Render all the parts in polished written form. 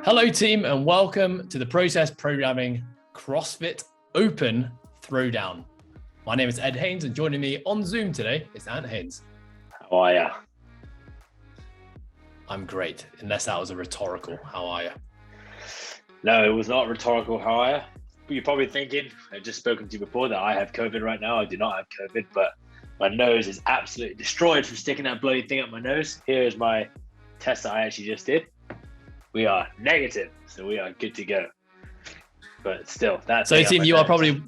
Hello team and welcome to the Process Programming CrossFit Open Throwdown. My name is Ed Haynes and joining me on Zoom today is Ant Haynes. How are you? I'm great, unless that was a rhetorical, how are you? No, it was not rhetorical, how are you? You're probably thinking, I've just spoken to you before, that I have COVID right now. I do not have COVID, but my nose is absolutely destroyed from sticking that bloody thing up my nose. Here is my test that I actually just did. We are negative, so we are good to go. But still, that's so. Team, you are probably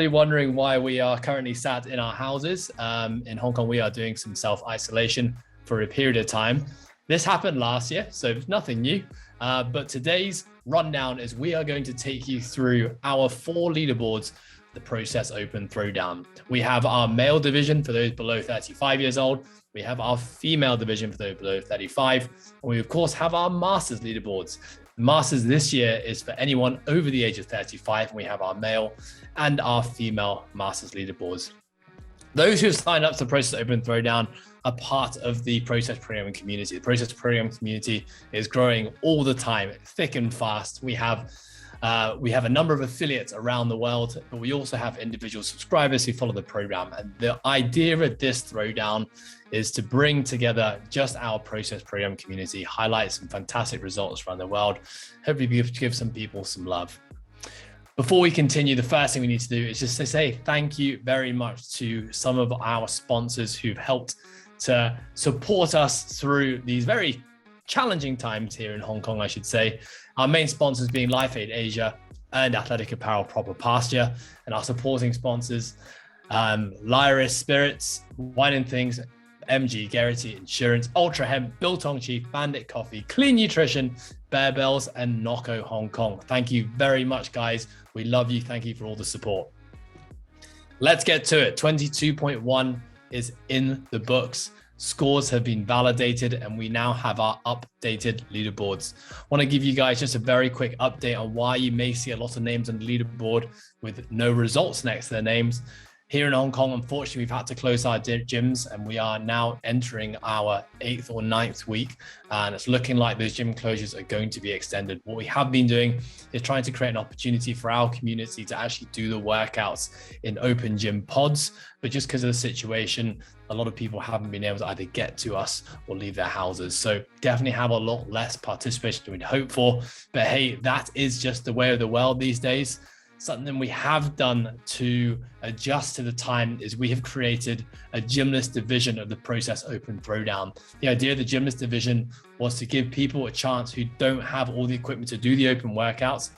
wondering why we are currently sat in our houses. In Hong Kong, we are doing some self-isolation for a period of time. This happened last year, so it's nothing new. But today's rundown is we are going to take you through our 4 leaderboards, the Process Open Throwdown. We have our male division for those below 35 years old. We have our female division for those below 35. And we, of course, have our Masters leaderboards. Masters this year is for anyone over the age of 35. And we have our male and our female Masters leaderboards. Those who have signed up to the Process Open Throwdown are part of the Process Programming community. The Process Programming community is growing all the time, thick and fast. We have a number of affiliates around the world, but we also have individual subscribers who follow the program. And the idea of this throwdown is to bring together just our Process Program community, highlight some fantastic results around the world, hopefully give some people some love. Before we continue, the first thing we need to do is just to say thank you very much to some of our sponsors who've helped to support us through these very challenging times here in Hong Kong, I should say. Our main sponsors being LifeAid Asia and Athletic Apparel Proper Pasture, and our supporting sponsors, Lyris Spirits, Wine and Things, MG, GERAGHTY Insurance, Ultra Hemp, Biltong Chief, Bandit Coffee, Clean Nutrition, Bear Bells, and Nocco Hong Kong. Thank you very much, guys. We love you. Thank you for all the support. Let's get to it. 22.1 is in the books. Scores have been validated and we now have our updated leaderboards. I want to give you guys just a very quick update on why you may see a lot of names on the leaderboard with no results next to their names. Here in Hong Kong, unfortunately, we've had to close our gyms and we are now entering our 8th or 9th week. And it's looking like those gym closures are going to be extended. What we have been doing is trying to create an opportunity for our community to actually do the workouts in open gym pods. But just because of the situation, a lot of people haven't been able to either get to us or leave their houses. So definitely have a lot less participation than we'd hope for. But hey, that is just the way of the world these days. Something we have done to adjust to the time is we have created a gymless division of the Process Open Throwdown. The idea of the gymless division was to give people a chance who don't have all the equipment to do the open workouts,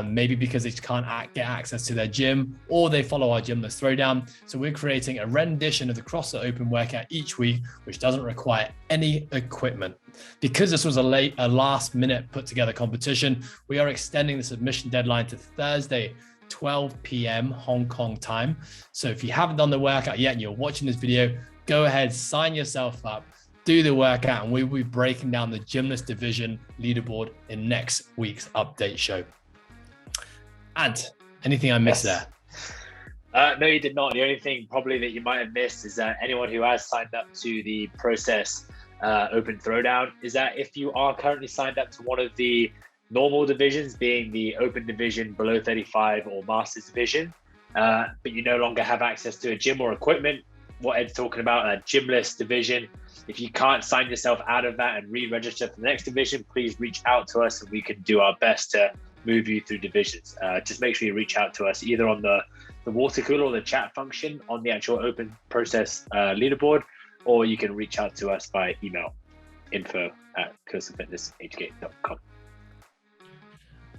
maybe because they can't get access to their gym or they follow our gymless throwdown. So we're creating a rendition of the CrossFit Open workout each week, which doesn't require any equipment. Because this was a last minute put together competition, we are extending the submission deadline to Thursday, 12 p.m. Hong Kong time. So if you haven't done the workout yet and you're watching this video, go ahead, sign yourself up, do the workout, and we'll be breaking down the gymless division leaderboard in next week's update show. And anything I missed there? No, you did not. The only thing probably that you might have missed is that anyone who has signed up to the Process Open Throwdown is that if you are currently signed up to one of the normal divisions, being the Open Division below 35 or Masters Division, but you no longer have access to a gym or equipment, what Ed's talking about, a gymless division, if you can't sign yourself out of that and re-register for the next division, please reach out to us and we can do our best to move you through divisions. Just make sure you reach out to us either on the water cooler or the chat function on the actual Open Process leaderboard, or you can reach out to us by email, info@cursofitnesshk.com.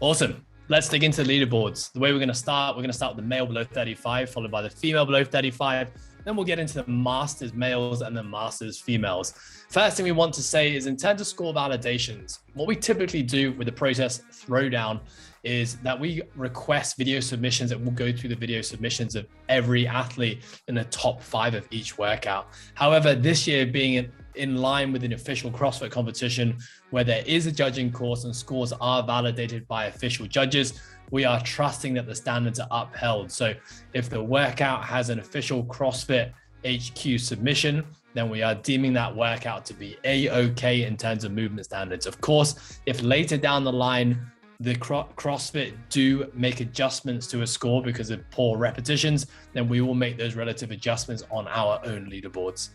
Awesome. Let's dig into the leaderboards. The way we're going to start with the male below 35, followed by the female below 35. Then we'll get into the Masters males and the Masters females. First thing we want to say is in terms of score validations, what we typically do with the Process Throwdown is that we request video submissions that will go through the video submissions of every athlete in the top 5 of each workout. However, this year being in line with an official CrossFit competition where there is a judging course and scores are validated by official judges, we are trusting that the standards are upheld. So if the workout has an official CrossFit HQ submission, then we are deeming that workout to be A-OK in terms of movement standards. Of course, if later down the line, the CrossFit do make adjustments to a score because of poor repetitions, then we will make those relative adjustments on our own leaderboards.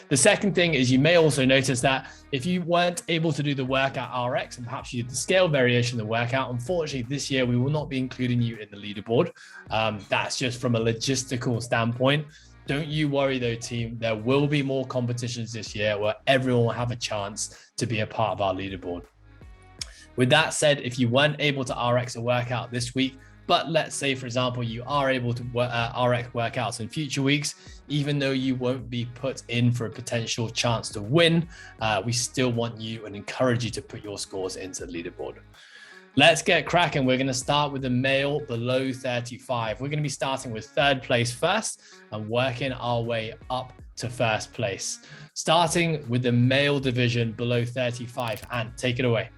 The second thing is you may also notice that if you weren't able to do the workout RX and perhaps you did the scale variation of the workout, unfortunately this year we will not be including you in the leaderboard. That's just from a logistical standpoint. Don't you worry though, team. There will be more competitions this year where everyone will have a chance to be a part of our leaderboard. With that said, if you weren't able to RX a workout this week, but let's say, for example, you are able to RX workouts in future weeks, even though you won't be put in for a potential chance to win, we still want you and encourage you to put your scores into the leaderboard. Let's get cracking. We're going to start with the male below 35. We're going to be starting with third place first and working our way up to first place. Starting with the male division below 35. Ant, take it away.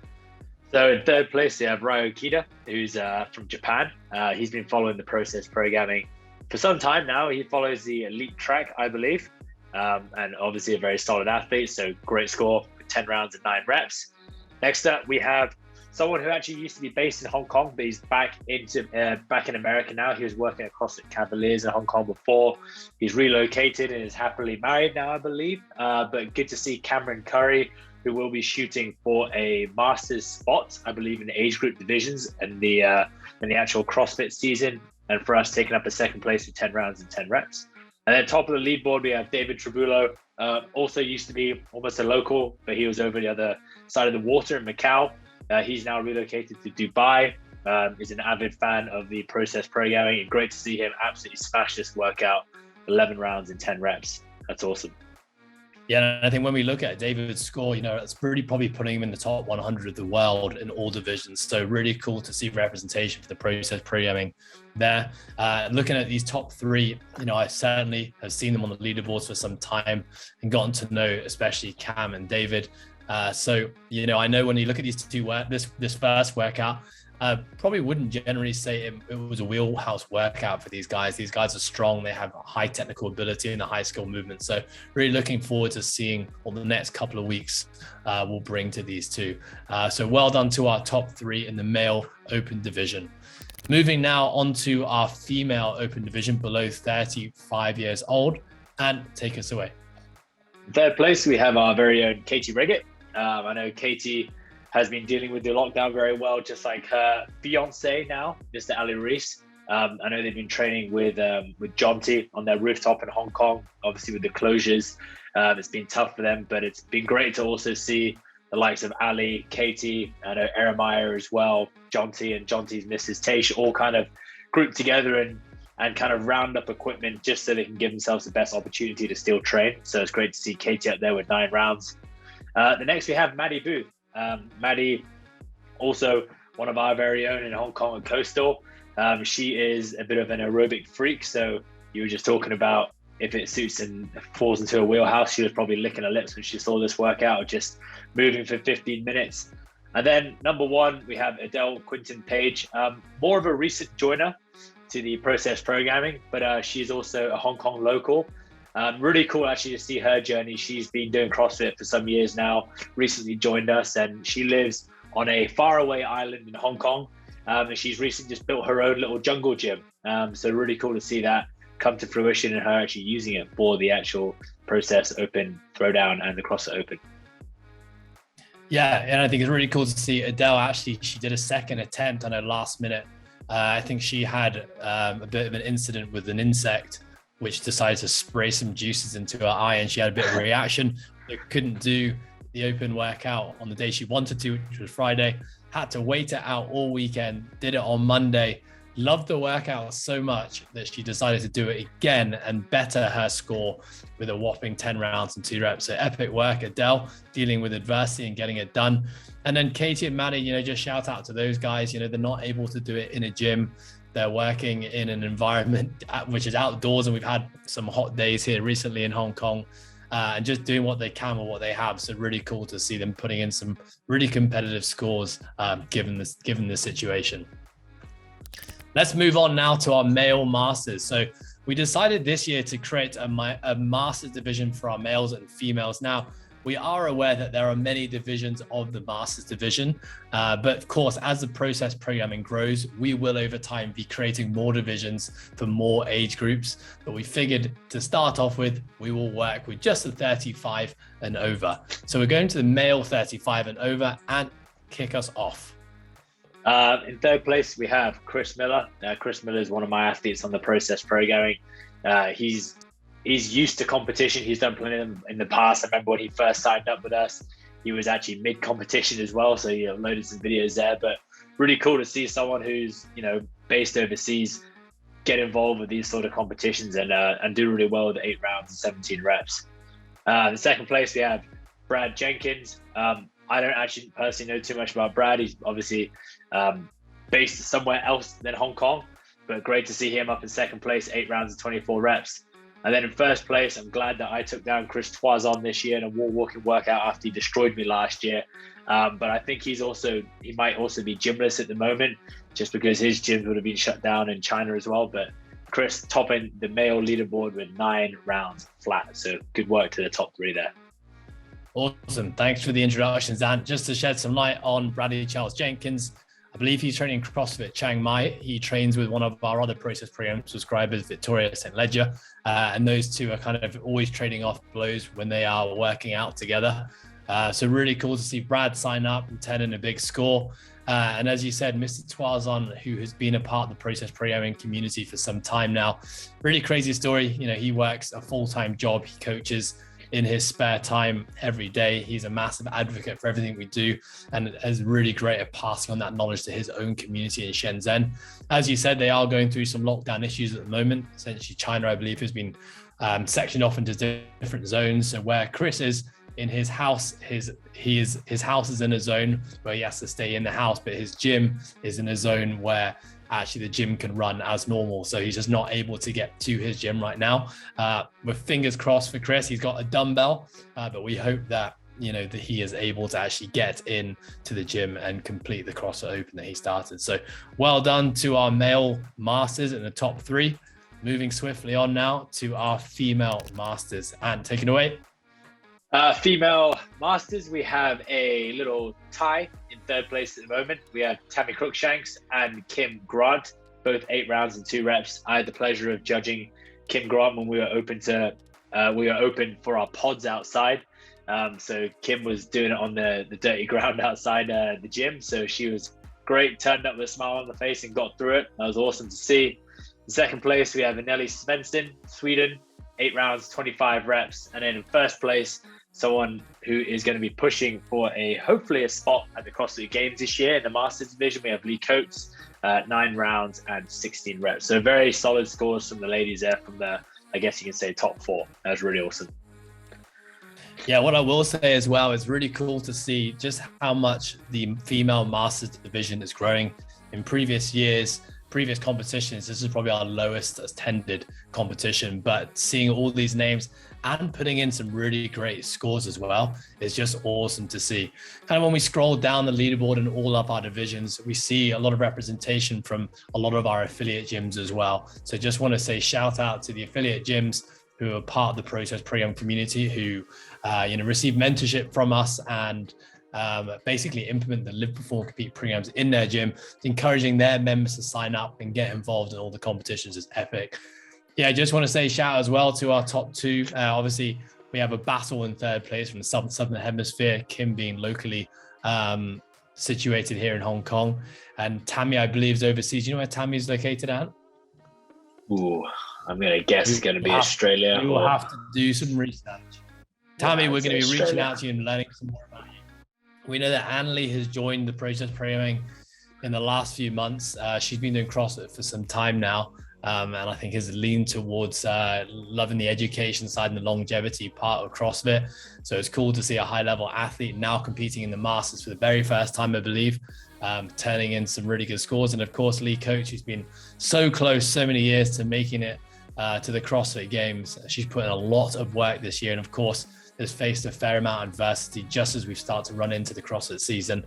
So in third place, we have Ryo Kida, who's from Japan. He's been following the process programming for some time now. He follows the elite track, I believe, and obviously a very solid athlete. So great score, 10 rounds and 9 reps. Next up, we have someone who actually used to be based in Hong Kong, but he's back in America now. He was working at CrossFit Cavaliers in Hong Kong before. He's relocated and is happily married now, I believe. But good to see Cameron Curry, who will be shooting for a master's spot, I believe, in the age group divisions and the actual CrossFit season. And for us, taking up a second place with 10 rounds and 10 reps. And then top of the leaderboard, we have David Trabullo, also used to be almost a local, but he was over the other side of the water in Macau. He's now relocated to Dubai, is an avid fan of the process programming, and great to see him absolutely smash this workout, 11 rounds and 10 reps. That's awesome. Yeah, and I think when we look at David's score, it's probably putting him in the top 100 of the world in all divisions. So really cool to see representation for the process programming there. Looking at these top three, I certainly have seen them on the leaderboards for some time and gotten to know especially Cam and David. So I know when you look at these two, this first workout, probably wouldn't generally say it was a wheelhouse workout for these guys. These guys are strong. They have high technical ability and a high skill movement. So really looking forward to seeing what the next couple of weeks will bring to these two. So well done to our top three in the male open division. Moving now on to our female open division below 35 years old. And take us away. Third place, we have our very own Katie Reggett. I know Katie has been dealing with the lockdown very well, just like her fiance now, Mr. Ali Reese. I know they've been training with Jonty on their rooftop in Hong Kong. Obviously with the closures, it's been tough for them, but it's been great to also see the likes of Ali, Katie, I know Eremiah as well, Jonty and Jonty's Mrs. Taish all kind of grouped together and kind of round up equipment just so they can give themselves the best opportunity to still train. So it's great to see Katie up there with 9 rounds. The next we have Maddie Booth. Maddie, also one of our very own in Hong Kong and Coastal. She is a bit of an aerobic freak. So you were just talking about if it suits and falls into a wheelhouse, she was probably licking her lips when she saw this workout, just moving for 15 minutes. And then number 1, we have Adele Quinton Page, more of a recent joiner to the process programming, but she's also a Hong Kong local. Really cool actually to see her journey. She's been doing CrossFit for some years now, recently joined us, and she lives on a faraway island in Hong Kong. And she's recently just built her own little jungle gym. So really cool to see that come to fruition and her actually using it for the actual process open, throwdown, and the CrossFit open. Yeah, and I think it's really cool to see Adele actually, she did a second attempt on her last minute. I think she had a bit of an incident with an insect which decided to spray some juices into her eye, and she had a bit of a reaction. So couldn't do the open workout on the day she wanted to, which was Friday. Had to wait it out all weekend, did it on Monday. Loved the workout so much that she decided to do it again and better her score with a whopping 10 rounds and 2 reps. So epic work, Adele, dealing with adversity and getting it done. And then Katie and Maddie, just shout out to those guys. They're not able to do it in a gym. They're working in an environment which is outdoors, and we've had some hot days here recently in Hong Kong, and just doing what they can with what they have. So really cool to see them putting in some really competitive scores, given the situation. Let's move on now to our male masters. So we decided this year to create a Masters division for our males and females. Now, we are aware that there are many divisions of the Masters division, but of course, as the process programming grows, we will over time be creating more divisions for more age groups. But we figured to start off with, we will work with just the 35 and over. So we're going to the male 35 and over, and kick us off. In third place, we have Chris Miller. Chris Miller is one of my athletes on the process programming. He's used to competition. He's done plenty of them in the past. I remember when he first signed up with us, he was actually mid-competition as well. So he uploaded some videos there, but really cool to see someone who's, based overseas get involved with these sort of competitions and do really well with 8 rounds and 17 reps. In second place, we have Brad Jenkins. I don't actually personally know too much about Brad. He's obviously based somewhere else than Hong Kong, but great to see him up in second place, 8 rounds and 24 reps. And then in first place, I'm glad that I took down Chris Toison this year in a wall walking workout after he destroyed me last year. But I think he might also be gymless at the moment, just because his gyms would have been shut down in China as well. But Chris topping the male leaderboard with 9 rounds flat. So good work to the top 3 there. Awesome. Thanks for the introductions. And just to shed some light on Bradley Charles Jenkins, I believe he's training CrossFit Chiang Mai. He trains with one of our other process program subscribers, Victoria St. Ledger. And those two are kind of always trading off blows when they are working out together. So really cool to see Brad sign up and turn in a big score. And as you said, Mr. Toison, who has been a part of the process programming community for some time now, really crazy story. He works a full-time job. He coaches in his spare time every day. He's a massive advocate for everything we do and is really great at passing on that knowledge to his own community in Shenzhen. As you said, they are going through some lockdown issues at the moment. Essentially, China, I believe, has been sectioned off into different zones. So where Chris is in his house, his house is in a zone where he has to stay in the house, but his gym is in a zone where actually the gym can run as normal. So he's just not able to get to his gym right now. With fingers crossed for Chris, he's got a dumbbell, but we hope that, that he is able to actually get in to the gym and complete the CrossFit Open that he started. So well done to our male masters in the top 3. Moving swiftly on now to our female masters. And take it away. Female masters, we have a little tie in third place at the moment. We have Tammy Cruikshanks and Kim Grant, both 8 rounds and 2 reps. I had the pleasure of judging Kim Grant when we were open for our pods outside. So Kim was doing it on the dirty ground outside the gym. So she was great, turned up with a smile on the face and got through it. That was awesome to see. In second place, we have Anneli Svensson, Sweden, 8 rounds, 25 reps. And then in first place, someone who is going to be pushing for hopefully a spot at the CrossFit Games this year in the Masters division. We have Lee Coates, 9 rounds and 16 reps. So very solid scores from the ladies there from the, I guess you can say, top 4. That was really awesome. Yeah, what I will say as well is really cool to see just how much the female Masters division is growing. In previous years, previous competitions, this is probably our lowest attended competition, but seeing all these names and putting in some really great scores as well is just awesome to see. Kind of when we scroll down the leaderboard in all of our divisions, we see a lot of representation from a lot of our affiliate gyms as well. So just want to say shout out to the affiliate gyms who are part of the process program community, who receive mentorship from us and basically implement the Live, Perform, Compete programs in their gym, encouraging their members to sign up and get involved in all the competitions is epic. Yeah, I just want to say shout out as well to our top 2. Obviously, we have a battle in third place from the Southern Hemisphere, Kim being locally situated here in Hong Kong. And Tammy, I believe, is overseas. Do you know where Tammy is located at? Ooh, I'm going to guess it's going to be Australia. We will have to do some research. Tammy, we're going to be reaching out to you and learning some more about you. We know that Annalie has joined the process programming in the last few months. She's been doing CrossFit for some time now. And I think has leaned towards loving the education side and the longevity part of CrossFit. So it's cool to see a high-level athlete now competing in the Masters for the very first time, I believe, turning in some really good scores. And of course, Lee Coates, who's been so close so many years to making it to the CrossFit Games. She's put in a lot of work this year. And of course, has faced a fair amount of adversity just as we've started to run into the CrossFit season.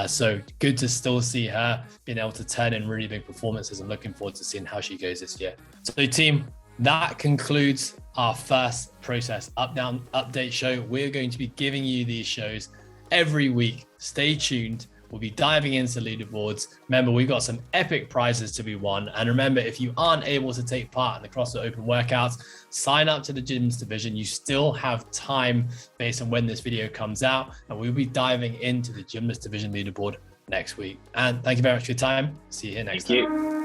So good to still see her being able to turn in really big performances and looking forward to seeing how she goes this year. So team, That concludes our first process up-down update show. We're going to be giving you these shows every week. Stay tuned. We'll be diving into leaderboards. Remember, we've got some epic prizes to be won. And remember, if you aren't able to take part in the CrossFit Open workouts, sign up to the gyms division. You still have time based on when this video comes out. And we'll be diving into the gymnast division leaderboard next week. And thank you very much for your time. See you here next time. Thank you.